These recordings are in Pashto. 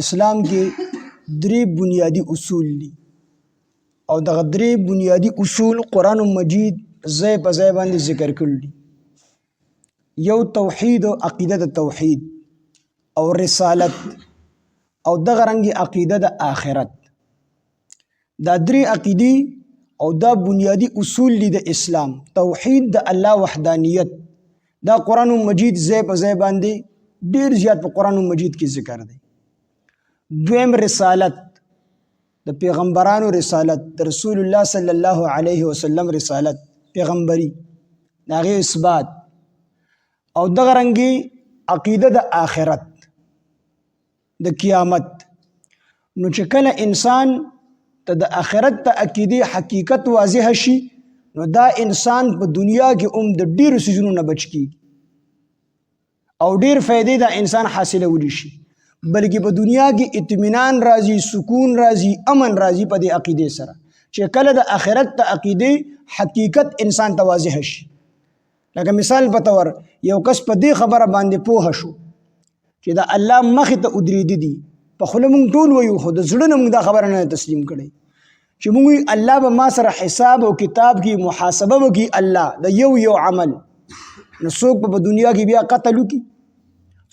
اسلام کې درې بنیادی اصول دي او دغه درې بنیادی اصول قرآن مجید ځای په ځای باندې ذکر کړل دي. یو توحید او عقیده د توحید او رسالت او دغه رنګي عقیده د آخرت. دا درې عقیدی او دا بنیادی اصول دي د اسلام. توحید د الله وحدانیت دا قرآن مجید ځای په ځای باندې ډیر زیات په قرآن مجید کې ذکر دی. دویم رسالت د پیغمبرانو رسالت، د رسول الله صلی الله علیه وسلم رسالت، پیغمبري دغه اثبات او دغه رنګي عقیده د آخرت د قیامت. نو چې کله انسان ته د آخرت ته عقیده حقیقت واضح شي نو دا انسان په دنیا کې د ډیرو سيزونو نه بچ کیږي او ډیر فائدې دا انسان حاصلولی شي، بلکې په دنیا کې اطمینان راځي، سکون راځي، امن راځي په دې عقیده سره چې کله د آخرت ته عقیده حقیقت انسان ته واضح شي. لکه مثال په تور یو کس په دې خبره باندې پوه شو چې دا الله مخې ته ودرېدي دي، په خوله مونږ ټول وایو خو د زړه نه مونږ دا خبره نه تسلیم کړی چې مونږ الله به ما سره حساب او کتاب کې محاسبه وکړي الله د یو عمل. نو څوک په دنیا کې بیا قتل وکړي،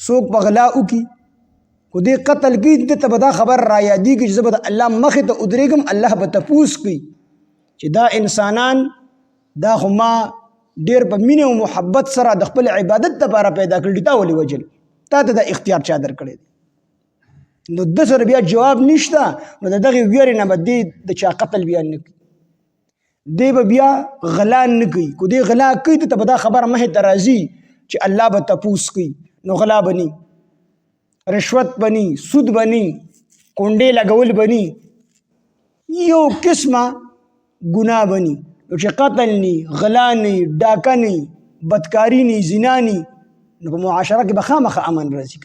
څوک په غلا وکړي، خو دې قتل کې دته به دا خبر را یادېږي چې زه به د الله مخې ته ودرېږم، الله به تپوس کوي چې دا انسانان دا خو ما ډېر په مینې او محبت سره د خپل عبادت لپاره پیدا کړي، تا ولې وجل؟ تا ته دا اختیار چا درکړی دی؟ نو د سره بیا جواب نشته. نو د دغې ویرې نه به دې د چا قتل بیا نه کوي، دی به بیا غلا نه کوي. کو دی غلا کوي ته به دا خبره مخې ته راځي چې الله به تپوس کوي. نو غلا بني، رشوت بني، سود بني، کونډې لګول بني، یو قسمه ګناه بني. نو چې قتل نی، غلا نی، ډاکه نی، بدکاری نی، زنا نی، نو په معاشره کې به خامخا امن راځي.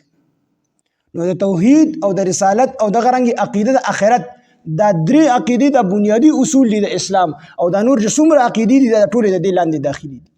نو د توحید او د رسالت او دغه رنګي عقیده د آخرت دا درې عقیدې د بنیادی اصول دي د اسلام، او دا نور چې څومره عقیدې دي دا ټولې د دې لاندې داخلي دي.